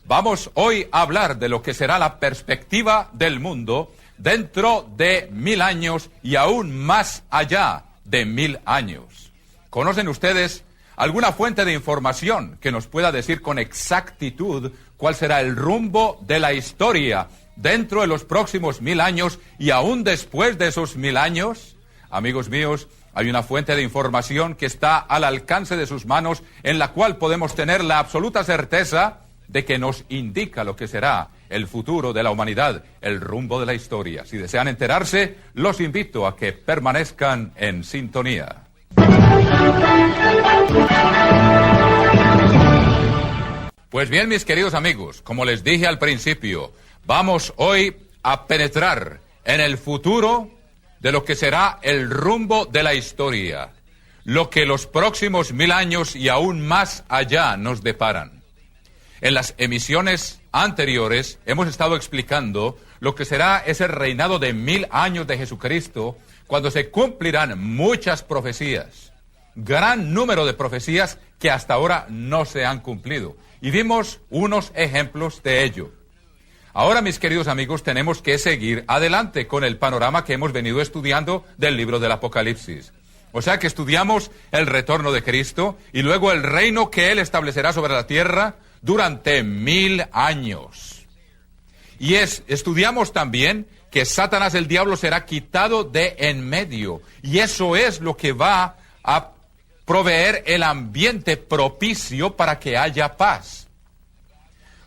Vamos hoy a hablar de lo que será la perspectiva del mundo dentro de 1000 años y aún más allá de 1000 años. ¿Conocen ustedes alguna fuente de información que nos pueda decir con exactitud cuál será el rumbo de la historia dentro de los próximos 1000 años y aún después de esos 1000 años? Amigos míos, hay una fuente de información que está al alcance de sus manos en la cual podemos tener la absoluta certeza de que nos indica lo que será el futuro de la humanidad, el rumbo de la historia. Si desean enterarse, los invito a que permanezcan en sintonía. Pues bien, mis queridos amigos, como les dije al principio, vamos hoy a penetrar en el futuro de lo que será el rumbo de la historia, lo que los próximos 1000 años y aún más allá nos deparan. En las emisiones anteriores hemos estado explicando lo que será ese reinado de 1000 años de Jesucristo, cuando se cumplirán muchas profecías, gran número de profecías que hasta ahora no se han cumplido. Y vimos unos ejemplos de ello. Ahora, mis queridos amigos, tenemos que seguir adelante con el panorama que hemos venido estudiando del libro del Apocalipsis. O sea que estudiamos el retorno de Cristo y luego el reino que Él establecerá sobre la tierra durante 1000 años. Y estudiamos también que Satanás, el diablo, será quitado de en medio. Y eso es lo que va a proveer el ambiente propicio para que haya paz.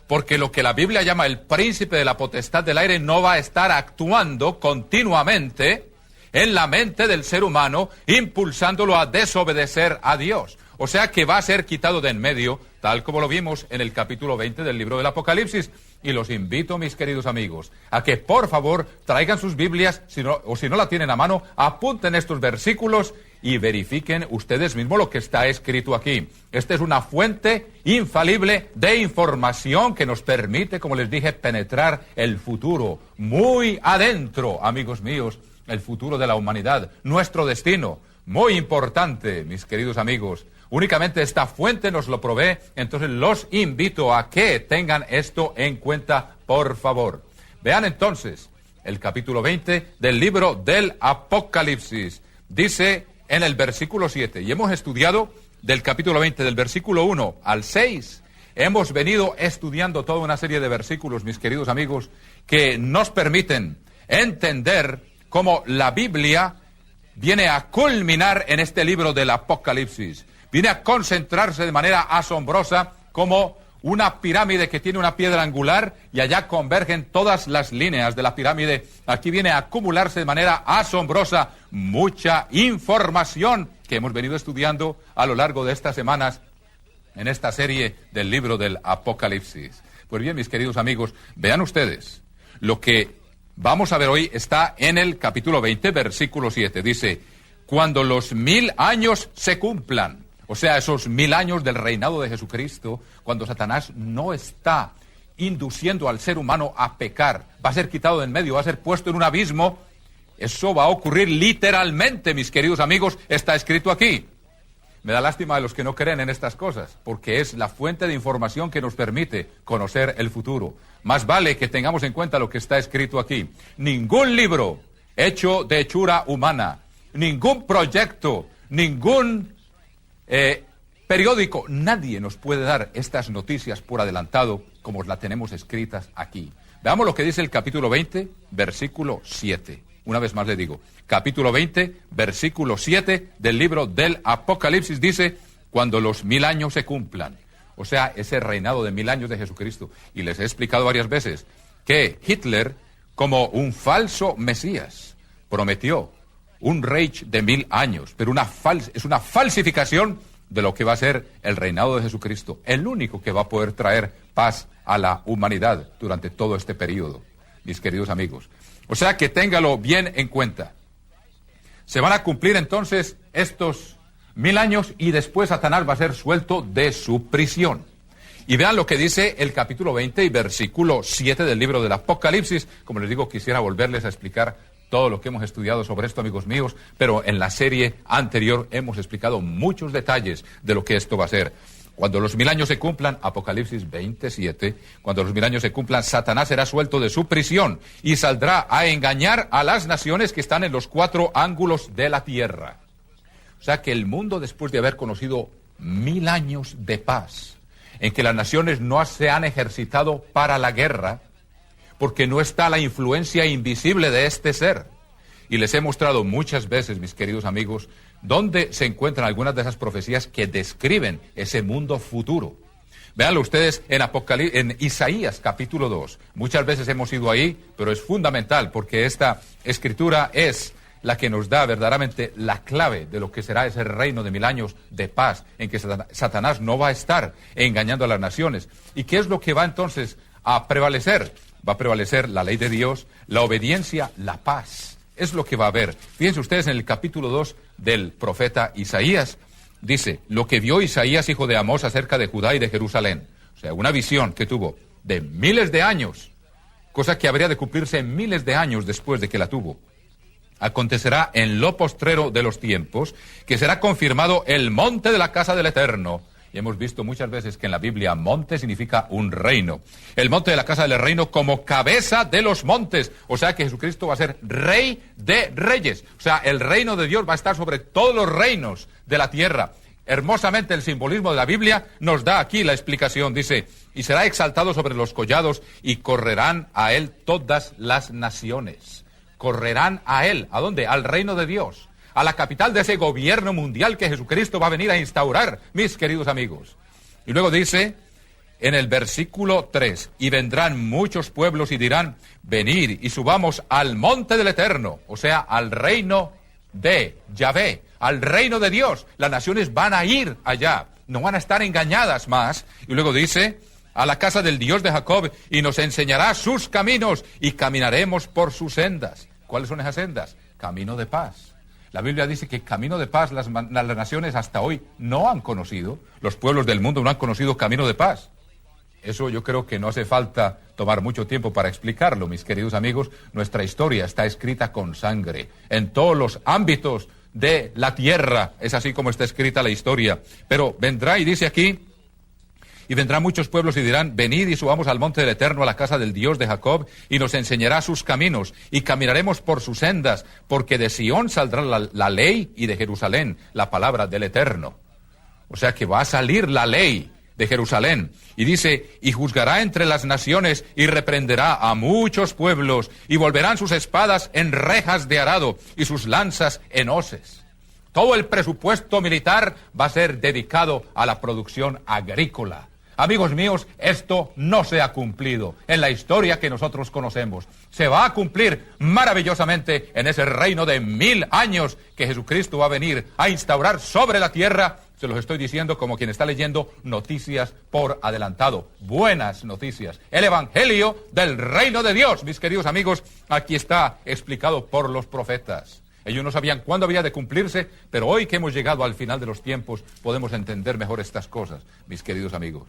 Porque lo que la Biblia llama el príncipe de la potestad del aire no va a estar actuando continuamente en la mente del ser humano, impulsándolo a desobedecer a Dios. O sea que va a ser quitado de en medio, tal como lo vimos en el capítulo 20 del libro del Apocalipsis. Y los invito, mis queridos amigos, a que por favor traigan sus Biblias, si no la tienen a mano, apunten estos versículos y verifiquen ustedes mismos lo que está escrito aquí. Esta es una fuente infalible de información que nos permite, como les dije, penetrar el futuro muy adentro, amigos míos, el futuro de la humanidad, nuestro destino. Muy importante, mis queridos amigos. Únicamente esta fuente nos lo provee, entonces los invito a que tengan esto en cuenta, por favor. Vean entonces el capítulo 20 del libro del Apocalipsis. Dice en el versículo 7, y hemos estudiado del capítulo 20, del versículo 1 al 6, hemos venido estudiando toda una serie de versículos, mis queridos amigos, que nos permiten entender cómo la Biblia viene a culminar en este libro del Apocalipsis. Viene a concentrarse de manera asombrosa como una pirámide que tiene una piedra angular y allá convergen todas las líneas de la pirámide. Aquí viene a acumularse de manera asombrosa mucha información que hemos venido estudiando a lo largo de estas semanas en esta serie del libro del Apocalipsis. Pues bien, mis queridos amigos, vean ustedes, lo que vamos a ver hoy está en el capítulo 20, versículo 7. Dice, cuando los 1000 años se cumplan, o sea, esos 1000 años del reinado de Jesucristo, cuando Satanás no está induciendo al ser humano a pecar, va a ser quitado de en medio, va a ser puesto en un abismo. Eso va a ocurrir literalmente, mis queridos amigos, está escrito aquí. Me da lástima de los que no creen en estas cosas, porque es la fuente de información que nos permite conocer el futuro. Más vale que tengamos en cuenta lo que está escrito aquí. Ningún libro hecho de hechura humana, ningún proyecto, ningún periódico, nadie nos puede dar estas noticias por adelantado como las tenemos escritas aquí. Veamos lo que dice el capítulo 20, versículo 7. Una vez más le digo, capítulo 20, versículo 7 del libro del Apocalipsis dice, cuando los 1000 años se cumplan. O sea, ese reinado de 1000 años de Jesucristo. Y les he explicado varias veces que Hitler, como un falso Mesías, prometió un Reich de 1000 años, pero es una falsificación de lo que va a ser el reinado de Jesucristo, el único que va a poder traer paz a la humanidad durante todo este periodo, mis queridos amigos. O sea que téngalo bien en cuenta. Se van a cumplir entonces estos 1000 años y después Satanás va a ser suelto de su prisión. Y vean lo que dice el capítulo 20 y versículo 7 del libro del Apocalipsis. Como les digo, quisiera volverles a explicar todo lo que hemos estudiado sobre esto, amigos míos, pero en la serie anterior hemos explicado muchos detalles de lo que esto va a ser. Cuando los 1000 años se cumplan, Apocalipsis 27, cuando los 1000 años se cumplan, Satanás será suelto de su prisión y saldrá a engañar a las naciones que están en los 4 ángulos de la tierra. O sea que el mundo, después de haber conocido 1000 años de paz, en que las naciones no se han ejercitado para la guerra, porque no está la influencia invisible de este ser. Y les he mostrado muchas veces, mis queridos amigos, dónde se encuentran algunas de esas profecías que describen ese mundo futuro. Véanlo ustedes en Isaías capítulo 2. Muchas veces hemos ido ahí, pero es fundamental porque esta escritura es la que nos da verdaderamente la clave de lo que será ese reino de 1000 años de paz, en que Satanás no va a estar engañando a las naciones. ¿Y qué es lo que va entonces a prevalecer? Va a prevalecer la ley de Dios, la obediencia, la paz. Es lo que va a haber. Fíjense ustedes en el capítulo 2 del profeta Isaías, dice, lo que vio Isaías, hijo de Amós, acerca de Judá y de Jerusalén. O sea, una visión que tuvo de miles de años, cosa que habría de cumplirse miles de años después de que la tuvo. Acontecerá en lo postrero de los tiempos, que será confirmado el monte de la casa del Eterno. Y hemos visto muchas veces que en la Biblia monte significa un reino. El monte de la casa del reino como cabeza de los montes. O sea que Jesucristo va a ser rey de reyes. O sea, el reino de Dios va a estar sobre todos los reinos de la tierra. Hermosamente el simbolismo de la Biblia nos da aquí la explicación. Dice, y será exaltado sobre los collados y correrán a él todas las naciones. Correrán a él. ¿A dónde? Al reino de Dios. A la capital de ese gobierno mundial que Jesucristo va a venir a instaurar, mis queridos amigos. Y luego dice, en el versículo 3, y vendrán muchos pueblos y dirán, venid y subamos al monte del Eterno, o sea, al reino de Yahvé, al reino de Dios. Las naciones van a ir allá, no van a estar engañadas más. Y luego dice, a la casa del Dios de Jacob, y nos enseñará sus caminos, y caminaremos por sus sendas. ¿Cuáles son esas sendas? Camino de paz. La Biblia dice que camino de paz las naciones hasta hoy no han conocido. Los pueblos del mundo no han conocido camino de paz. Eso yo creo que no hace falta tomar mucho tiempo para explicarlo, mis queridos amigos. Nuestra historia está escrita con sangre. En todos los ámbitos de la tierra es así como está escrita la historia. Pero vendrá y dice aquí, y vendrán muchos pueblos y dirán, venid y subamos al monte del Eterno, a la casa del Dios de Jacob, y nos enseñará sus caminos, y caminaremos por sus sendas, porque de Sión saldrá la ley, y de Jerusalén la palabra del Eterno. O sea que va a salir la ley de Jerusalén. Y dice, y juzgará entre las naciones, y reprenderá a muchos pueblos, y volverán sus espadas en rejas de arado, y sus lanzas en hoces. Todo el presupuesto militar va a ser dedicado a la producción agrícola. Amigos míos, esto no se ha cumplido en la historia que nosotros conocemos. Se va a cumplir maravillosamente en ese reino de 1000 años que Jesucristo va a venir a instaurar sobre la tierra. Se los estoy diciendo como quien está leyendo noticias por adelantado. Buenas noticias. El Evangelio del reino de Dios, mis queridos amigos, aquí está explicado por los profetas. Ellos no sabían cuándo había de cumplirse, pero hoy que hemos llegado al final de los tiempos, podemos entender mejor estas cosas, mis queridos amigos.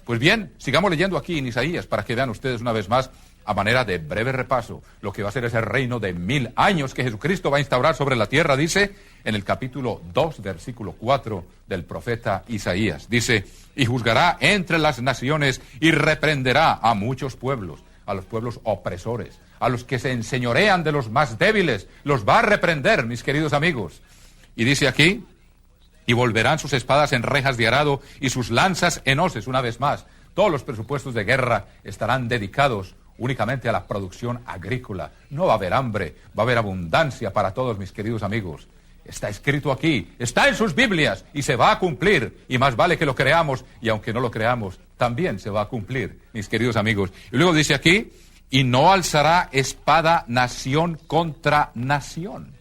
Pues bien, sigamos leyendo aquí en Isaías para que vean ustedes una vez más, a manera de breve repaso, lo que va a ser ese reino de 1000 años que Jesucristo va a instaurar sobre la tierra, dice en el capítulo 2, versículo 4 del profeta Isaías. Dice, y juzgará entre las naciones y reprenderá a muchos pueblos, a los pueblos opresores, a los que se enseñorean de los más débiles, los va a reprender, mis queridos amigos. Y dice aquí, y volverán sus espadas en rejas de arado y sus lanzas en hoces. Una vez más, todos los presupuestos de guerra estarán dedicados únicamente a la producción agrícola. No va a haber hambre, va a haber abundancia para todos, mis queridos amigos. Está escrito aquí, está en sus Biblias y se va a cumplir. Y más vale que lo creamos, y aunque no lo creamos, también se va a cumplir, mis queridos amigos. Y luego dice aquí, y no alzará espada nación contra nación.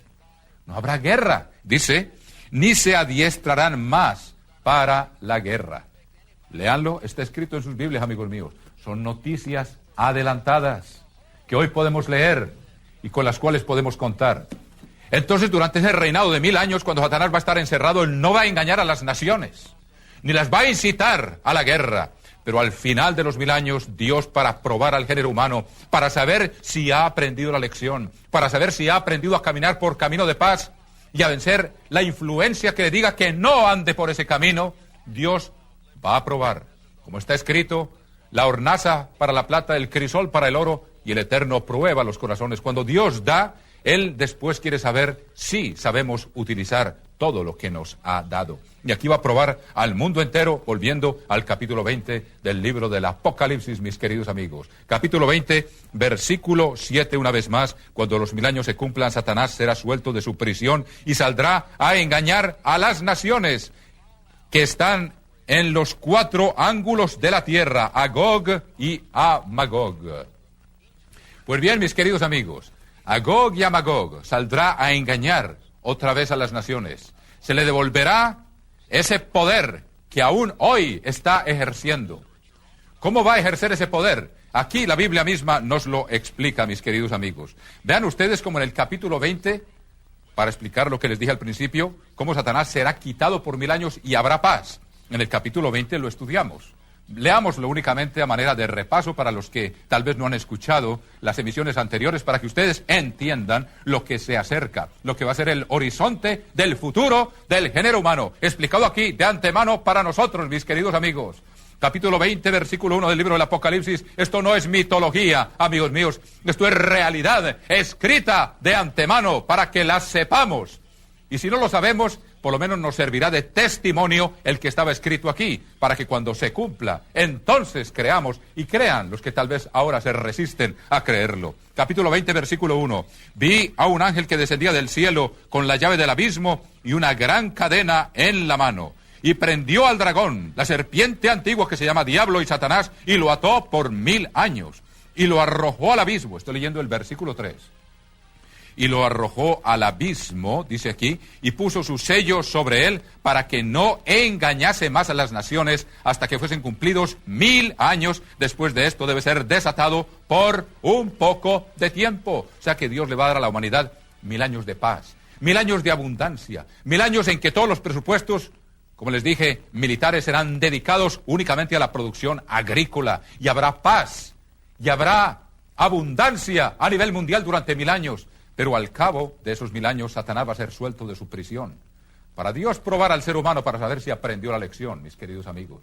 No habrá guerra, dice, ni se adiestrarán más para la guerra. Léanlo, está escrito en sus Biblias, amigos míos. Son noticias adelantadas que hoy podemos leer y con las cuales podemos contar. Entonces, durante ese reinado de 1000 años, cuando Satanás va a estar encerrado, él no va a engañar a las naciones, ni las va a incitar a la guerra. Pero al final de los 1000 años, Dios, para probar al género humano, para saber si ha aprendido la lección, para saber si ha aprendido a caminar por camino de paz y a vencer la influencia que le diga que no ande por ese camino, Dios va a probar. Como está escrito, la hornaza para la plata, el crisol para el oro, y el Eterno prueba los corazones. Cuando Dios da, Él después quiere saber si sabemos utilizar todo lo que nos ha dado. Y aquí va a probar al mundo entero, volviendo al capítulo 20 del libro del Apocalipsis, mis queridos amigos. Capítulo 20, versículo 7, una vez más: cuando los 1000 años se cumplan, Satanás será suelto de su prisión y saldrá a engañar a las naciones que están en los 4 ángulos de la tierra, a Gog y a Magog. Pues bien, mis queridos amigos, a Gog y a Magog saldrá a engañar otra vez a las naciones. Se le devolverá ese poder que aún hoy está ejerciendo. ¿Cómo va a ejercer ese poder? Aquí la Biblia misma nos lo explica, mis queridos amigos. Vean ustedes como en el capítulo 20, para explicar lo que les dije al principio, cómo Satanás será quitado por 1000 años y habrá paz. En el capítulo 20 lo estudiamos. Leámoslo únicamente a manera de repaso para los que tal vez no han escuchado las emisiones anteriores, para que ustedes entiendan lo que se acerca, lo que va a ser el horizonte del futuro del género humano, explicado aquí de antemano para nosotros, mis queridos amigos. Capítulo 20, versículo 1 del libro del Apocalipsis. Esto no es mitología, amigos míos. Esto es realidad escrita de antemano para que la sepamos. Y si no lo sabemos, por lo menos nos servirá de testimonio el que estaba escrito aquí, para que cuando se cumpla, entonces creamos, y crean los que tal vez ahora se resisten a creerlo. Capítulo 20, versículo 1. Vi a un ángel que descendía del cielo con la llave del abismo y una gran cadena en la mano. Y prendió al dragón, la serpiente antigua que se llama Diablo y Satanás, y lo ató por 1000 años. Y lo arrojó al abismo. Estoy leyendo el versículo 3. Y lo arrojó al abismo, dice aquí, y puso su sello sobre él para que no engañase más a las naciones hasta que fuesen cumplidos 1000 años. Después de esto debe ser desatado por un poco de tiempo. O sea que Dios le va a dar a la humanidad 1000 años de paz, 1000 años de abundancia, 1000 años en que todos los presupuestos, como les dije, militares serán dedicados únicamente a la producción agrícola, y habrá paz, y habrá abundancia a nivel mundial durante 1000 años. Pero al cabo de esos 1000 años, Satanás va a ser suelto de su prisión. Para Dios probar al ser humano para saber si aprendió la lección, mis queridos amigos.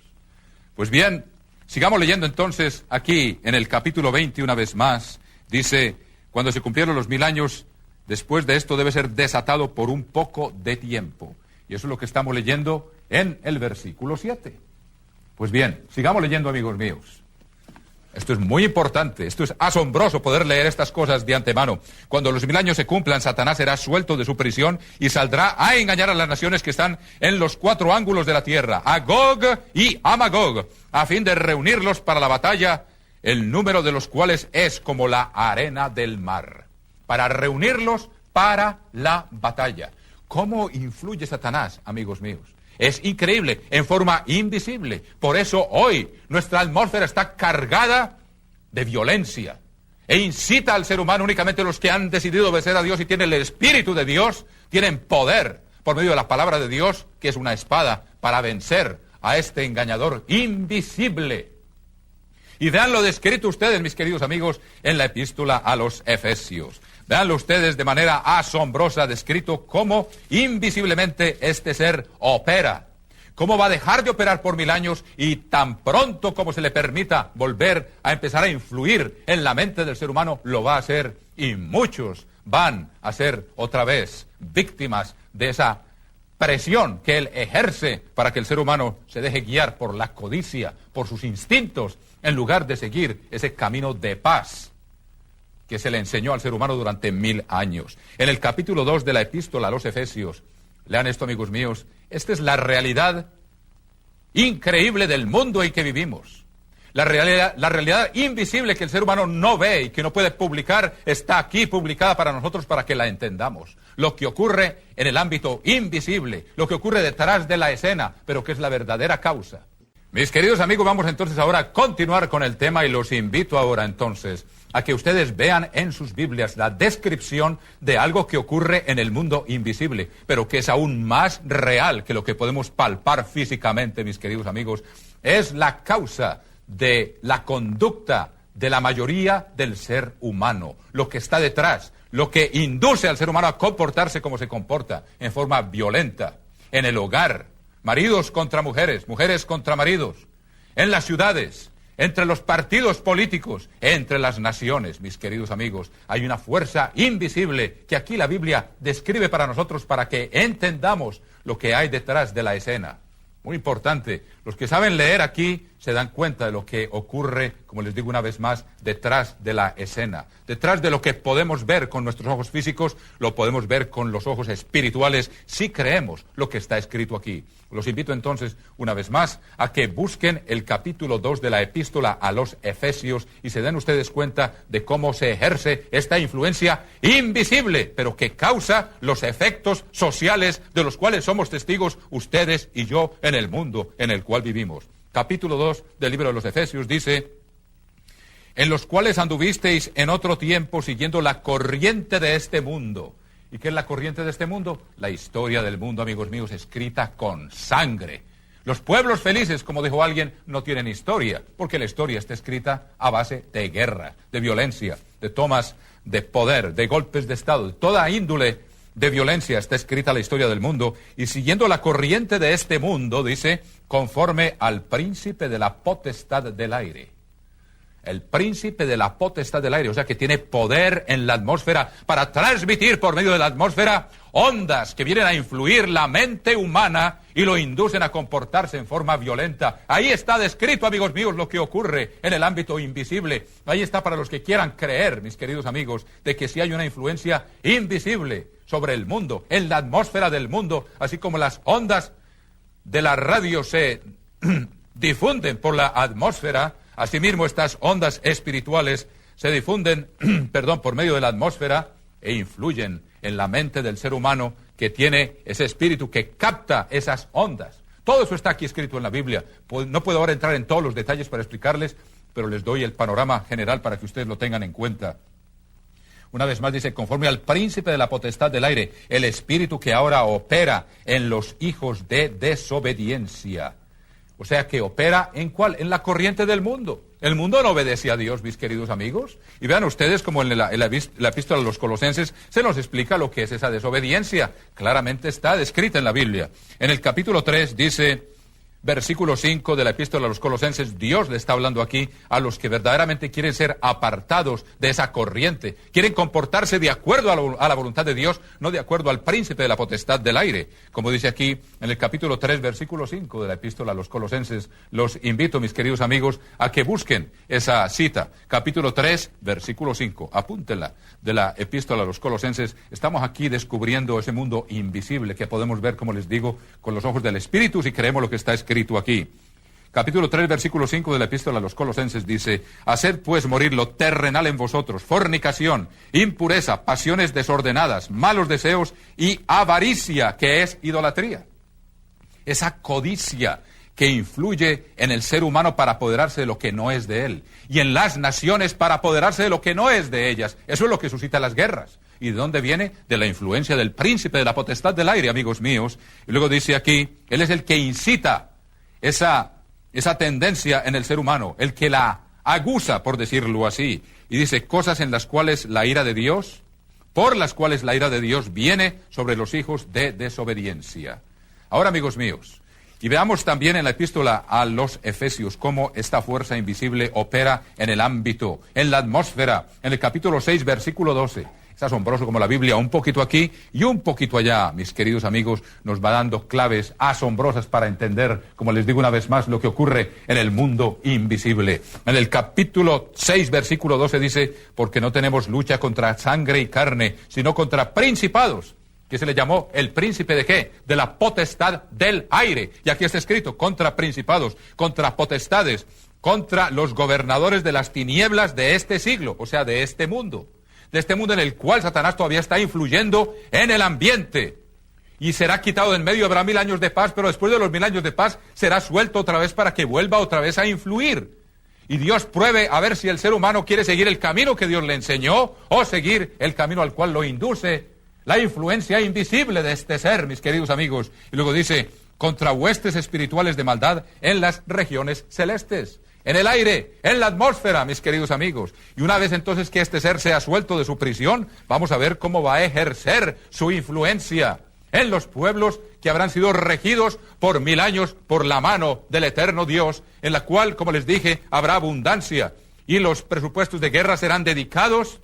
Pues bien, sigamos leyendo entonces aquí en el capítulo 20 una vez más. Dice, cuando se cumplieron los 1000 años, después de esto debe ser desatado por un poco de tiempo. Y eso es lo que estamos leyendo en el versículo 7. Pues bien, sigamos leyendo, amigos míos. Esto es muy importante, esto es asombroso poder leer estas cosas de antemano. Cuando los 1000 años se cumplan, Satanás será suelto de su prisión y saldrá a engañar a las naciones que están en los 4 ángulos de la tierra, a Gog y a Magog, a fin de reunirlos para la batalla, el número de los cuales es como la arena del mar. Para reunirlos para la batalla. ¿Cómo influye Satanás, amigos míos? Es increíble, en forma invisible. Por eso hoy nuestra atmósfera está cargada de violencia e incita al ser humano. Únicamente los que han decidido obedecer a Dios y tienen el Espíritu de Dios tienen poder por medio de la palabra de Dios, que es una espada, para vencer a este engañador invisible. Y veanlo descrito ustedes, mis queridos amigos, en la epístola a los Efesios. Veanlo ustedes de manera asombrosa descrito cómo invisiblemente este ser opera. Cómo va a dejar de operar por 1000 años y tan pronto como se le permita volver a empezar a influir en la mente del ser humano, lo va a hacer. Y muchos van a ser otra vez víctimas de esa presión que él ejerce para que el ser humano se deje guiar por la codicia, por sus instintos, en lugar de seguir ese camino de paz que se le enseñó al ser humano durante 1000 años. En el capítulo 2 de la epístola a los Efesios, lean esto, amigos míos, esta es la realidad increíble del mundo en que vivimos. La realidad invisible que el ser humano no ve y que no puede publicar, está aquí publicada para nosotros para que la entendamos. Lo que ocurre en el ámbito invisible, lo que ocurre detrás de la escena, pero que es la verdadera causa. Mis queridos amigos, vamos entonces ahora a continuar con el tema y los invito ahora entonces a que ustedes vean en sus Biblias la descripción de algo que ocurre en el mundo invisible, pero que es aún más real que lo que podemos palpar físicamente, mis queridos amigos. Es la causa de la conducta de la mayoría del ser humano, lo que está detrás, lo que induce al ser humano a comportarse como se comporta, en forma violenta, en el hogar, maridos contra mujeres, mujeres contra maridos, en las ciudades, entre los partidos políticos, entre las naciones, mis queridos amigos. Hay una fuerza invisible que aquí la Biblia describe para nosotros para que entendamos lo que hay detrás de la escena. Muy importante, los que saben leer aquí se dan cuenta de lo que ocurre, como les digo una vez más, detrás de la escena. Detrás de lo que podemos ver con nuestros ojos físicos, lo podemos ver con los ojos espirituales, si creemos lo que está escrito aquí. Los invito entonces, una vez más, a que busquen el capítulo 2 de la epístola a los Efesios y se den ustedes cuenta de cómo se ejerce esta influencia invisible, pero que causa los efectos sociales de los cuales somos testigos ustedes y yo en el mundo en el cual vivimos. Capítulo 2 del libro de los Efesios dice: en los cuales anduvisteis en otro tiempo siguiendo la corriente de este mundo. ¿Y qué es la corriente de este mundo? La historia del mundo, amigos míos, escrita con sangre. Los pueblos felices, como dijo alguien, no tienen historia, porque la historia está escrita a base de guerra, de violencia, de tomas de poder, de golpes de Estado, de toda índole de violencia está escrita la historia del mundo. Y siguiendo la corriente de este mundo, dice, conforme al príncipe de la potestad del aire. El príncipe de la potestad del aire, o sea que tiene poder en la atmósfera para transmitir por medio de la atmósfera ondas que vienen a influir la mente humana y lo inducen a comportarse en forma violenta. Ahí está descrito, amigos míos, lo que ocurre en el ámbito invisible. Ahí está para los que quieran creer, mis queridos amigos, de que sí hay una influencia invisible sobre el mundo, en la atmósfera del mundo, así como las ondas de la radio se difunden por la atmósfera. Asimismo, estas ondas espirituales se difunden, por medio de la atmósfera e influyen en la mente del ser humano que tiene ese espíritu que capta esas ondas. Todo eso está aquí escrito en la Biblia. No puedo ahora entrar en todos los detalles para explicarles, pero les doy el panorama general para que ustedes lo tengan en cuenta. Una vez más dice, conforme al príncipe de la potestad del aire, el espíritu que ahora opera en los hijos de desobediencia. O sea, que opera ¿en cuál? En la corriente del mundo. El mundo no obedece a Dios, mis queridos amigos. Y vean ustedes como en la epístola a los Colosenses se nos explica lo que es esa desobediencia. Claramente está descrita en la Biblia. En el capítulo 3 dice, versículo 5 de la epístola a los Colosenses, Dios le está hablando aquí a los que verdaderamente quieren ser apartados de esa corriente. Quieren comportarse de acuerdo a la voluntad de Dios, no de acuerdo al príncipe de la potestad del aire. Como dice aquí en el capítulo 3, versículo 5 de la epístola a los Colosenses, los invito, mis queridos amigos, a que busquen esa cita. Capítulo 3, versículo 5. Apúntenla, de la epístola a los Colosenses. Estamos aquí descubriendo ese mundo invisible que podemos ver, como les digo, con los ojos del Espíritu si creemos lo que está escrito aquí. Capítulo 3, versículo 5 de la epístola a los Colosenses dice, haced pues morir lo terrenal en vosotros, fornicación, impureza, pasiones desordenadas, malos deseos y avaricia, que es idolatría. Esa codicia que influye en el ser humano para apoderarse de lo que no es de él, y en las naciones para apoderarse de lo que no es de ellas. Eso es lo que suscita las guerras. ¿Y de dónde viene? De la influencia del príncipe de la potestad del aire, amigos míos. Y luego dice aquí, él es el que incita esa tendencia en el ser humano, el que la aguza, por decirlo así. Y dice, cosas en las cuales la ira de Dios, por las cuales la ira de Dios viene sobre los hijos de desobediencia. Ahora, amigos míos, y veamos también en la epístola a los Efesios cómo esta fuerza invisible opera en el ámbito, en la atmósfera, en el capítulo 6, versículo 12. Es asombroso como la Biblia, un poquito aquí y un poquito allá, mis queridos amigos, nos va dando claves asombrosas para entender, como les digo una vez más, lo que ocurre en el mundo invisible. En el capítulo 6, versículo 12 dice, porque no tenemos lucha contra sangre y carne, sino contra principados, que se le llamó el príncipe de ¿qué? De la potestad del aire. Y aquí está escrito, contra principados, contra potestades, contra los gobernadores de las tinieblas de este siglo, o sea, de este mundo en el cual Satanás todavía está influyendo en el ambiente. Y será quitado de en medio, habrá 1000 años de paz, pero después de los 1000 años de paz será suelto otra vez para que vuelva otra vez a influir. Y Dios pruebe a ver si el ser humano quiere seguir el camino que Dios le enseñó o seguir el camino al cual lo induce la influencia invisible de este ser, mis queridos amigos. Y luego dice, contra huestes espirituales de maldad en las regiones celestes. En el aire, en la atmósfera, mis queridos amigos. Y una vez entonces que este ser sea suelto de su prisión, vamos a ver cómo va a ejercer su influencia en los pueblos que habrán sido regidos por 1000 años por la mano del eterno Dios, en la cual, como les dije, habrá abundancia, y los presupuestos de guerra serán dedicados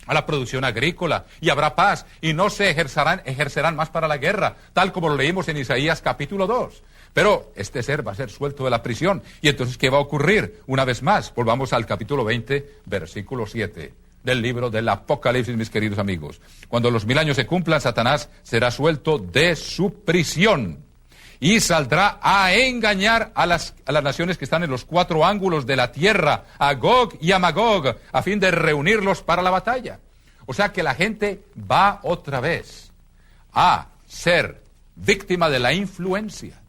a la producción agrícola, y habrá paz, y no se ejercerán más para la guerra, tal como lo leímos en Isaías capítulo 2. Pero este ser va a ser suelto de la prisión. Y entonces, ¿qué va a ocurrir? Una vez más, volvamos al capítulo 20, versículo 7 del libro del Apocalipsis, mis queridos amigos. Cuando los 1000 años se cumplan, Satanás será suelto de su prisión y saldrá a engañar a las naciones que están en los 4 ángulos de la tierra, a Gog y a Magog, a fin de reunirlos para la batalla. O sea que la gente va otra vez a ser víctima de la influencia.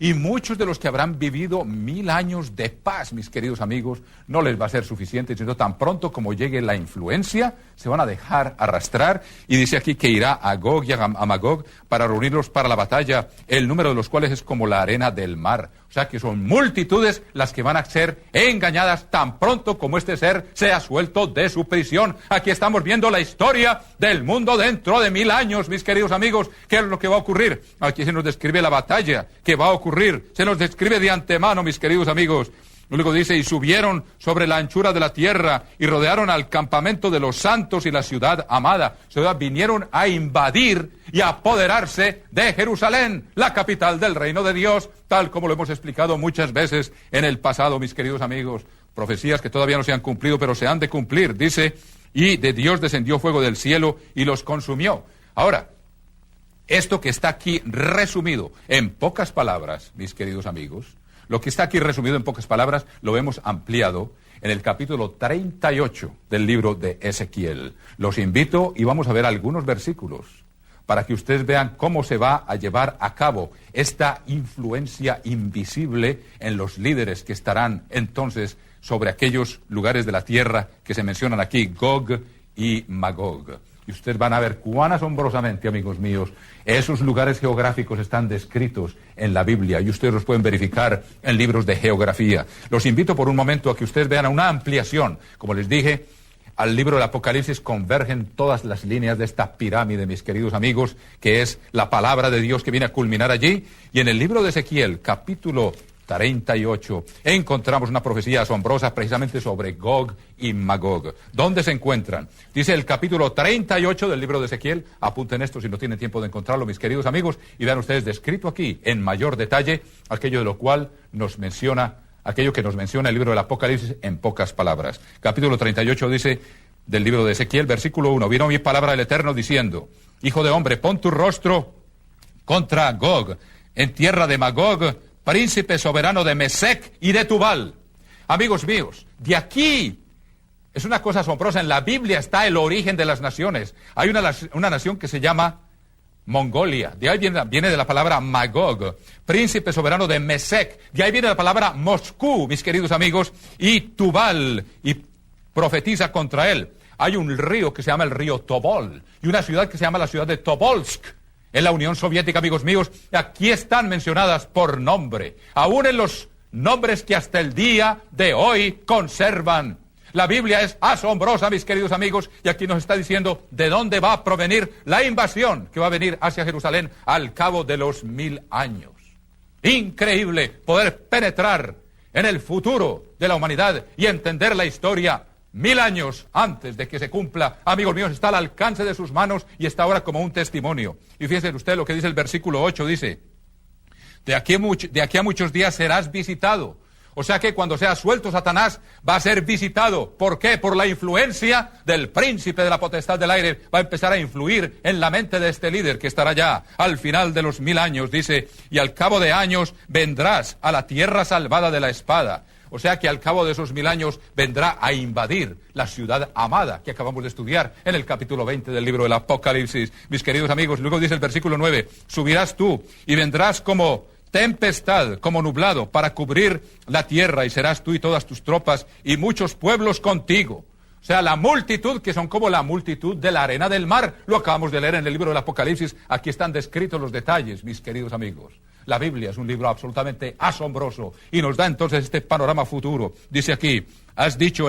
Y muchos de los que habrán vivido 1000 años de paz, mis queridos amigos, no les va a ser suficiente, sino tan pronto como llegue la influencia, se van a dejar arrastrar. Y dice aquí que irá a Gog y a Magog para reunirlos para la batalla, el número de los cuales es como la arena del mar. O sea que son multitudes las que van a ser engañadas tan pronto como este ser sea suelto de su prisión. Aquí estamos viendo la historia del mundo dentro de 1000 años, mis queridos amigos. ¿Qué es lo que va a ocurrir? Aquí se nos describe la batalla que va a ocurrir. Se nos describe de antemano, mis queridos amigos. Luego dice, y subieron sobre la anchura de la tierra y rodearon al campamento de los santos y la ciudad amada. O sea, vinieron a invadir y a apoderarse de Jerusalén, la capital del reino de Dios, tal como lo hemos explicado muchas veces en el pasado, mis queridos amigos. Profecías que todavía no se han cumplido, pero se han de cumplir. Dice, y de Dios descendió fuego del cielo y los consumió. Ahora, esto que está aquí resumido en pocas palabras, mis queridos amigos, lo que está aquí resumido en pocas palabras lo hemos ampliado en el capítulo 38 del libro de Ezequiel. Los invito y vamos a ver algunos versículos para que ustedes vean cómo se va a llevar a cabo esta influencia invisible en los líderes que estarán entonces sobre aquellos lugares de la tierra que se mencionan aquí, Gog y Magog. Y ustedes van a ver cuán asombrosamente, amigos míos, esos lugares geográficos están descritos en la Biblia y ustedes los pueden verificar en libros de geografía. Los invito por un momento a que ustedes vean una ampliación. Como les dije, al libro del Apocalipsis convergen todas las líneas de esta pirámide, mis queridos amigos, que es la palabra de Dios que viene a culminar allí. Y en el libro de Ezequiel, capítulo 38, encontramos una profecía asombrosa precisamente sobre Gog y Magog. ¿Dónde se encuentran? Dice el capítulo 38 del libro de Ezequiel. Apunten esto si no tienen tiempo de encontrarlo, mis queridos amigos, y vean ustedes descrito aquí en mayor detalle aquello de lo cual nos menciona, aquello que nos menciona el libro del Apocalipsis en pocas palabras. Capítulo 38 dice del libro de Ezequiel, versículo 1, vino mi palabra del Eterno diciendo, hijo de hombre, pon tu rostro contra Gog, en tierra de Magog, príncipe soberano de Mesec y de Tubal. Amigos míos, de aquí es una cosa asombrosa. En la Biblia está el origen de las naciones. Hay una nación que se llama Mongolia. De ahí viene de la palabra Magog, príncipe soberano de Mesec. De ahí viene la palabra Moscú, mis queridos amigos, y Tubal, y profetiza contra él. Hay un río que se llama el río Tobol, y una ciudad que se llama la ciudad de Tobolsk. En la Unión Soviética, amigos míos, aquí están mencionadas por nombre, aún en los nombres que hasta el día de hoy conservan. La Biblia es asombrosa, mis queridos amigos, y aquí nos está diciendo de dónde va a provenir la invasión que va a venir hacia Jerusalén al cabo de los 1000 años. Increíble poder penetrar en el futuro de la humanidad y entender la historia 1000 años antes de que se cumpla. Amigos míos, está al alcance de sus manos y está ahora como un testimonio. Y fíjense usted lo que dice el versículo 8, dice, de aquí a muchos días serás visitado. O sea que cuando sea suelto Satanás va a ser visitado. ¿Por qué? Por la influencia del príncipe de la potestad del aire. Va a empezar a influir en la mente de este líder que estará ya al final de los 1000 años. Dice, y al cabo de años vendrás a la tierra salvada de la espada. O sea que al cabo de esos 1000 años vendrá a invadir la ciudad amada que acabamos de estudiar en el capítulo 20 del libro del Apocalipsis. Mis queridos amigos, luego dice el versículo 9, subirás tú y vendrás como tempestad, como nublado, para cubrir la tierra, y serás tú y todas tus tropas y muchos pueblos contigo. O sea, la multitud, que son como la multitud de la arena del mar. Lo acabamos de leer en el libro del Apocalipsis. Aquí están descritos los detalles, mis queridos amigos. La Biblia es un libro absolutamente asombroso y nos da entonces este panorama futuro. Dice aquí, has dicho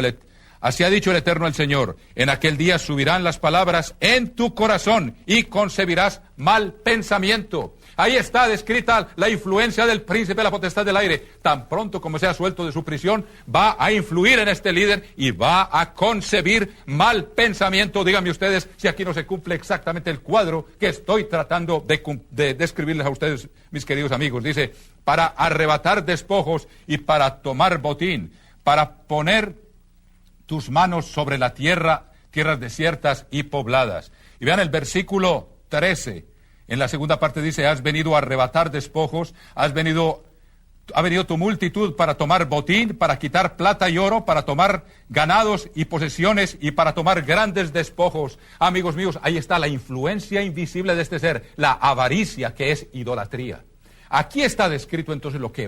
Así ha dicho el Eterno el Señor, en aquel día subirán las palabras en tu corazón y concebirás mal pensamiento. Ahí está descrita la influencia del príncipe de la potestad del aire. Tan pronto como sea suelto de su prisión, va a influir en este líder y va a concebir mal pensamiento. Díganme ustedes si aquí no se cumple exactamente el cuadro que estoy tratando de describirles a ustedes, mis queridos amigos. Dice, para arrebatar despojos y para tomar botín, para poner tus manos sobre la tierras desiertas y pobladas. Y vean el versículo 13. En la segunda parte dice, has venido a arrebatar despojos, ha venido tu multitud para tomar botín, para quitar plata y oro, para tomar ganados y posesiones y para tomar grandes despojos. Amigos míos, ahí está la influencia invisible de este ser, la avaricia que es idolatría. Aquí está descrito entonces lo que va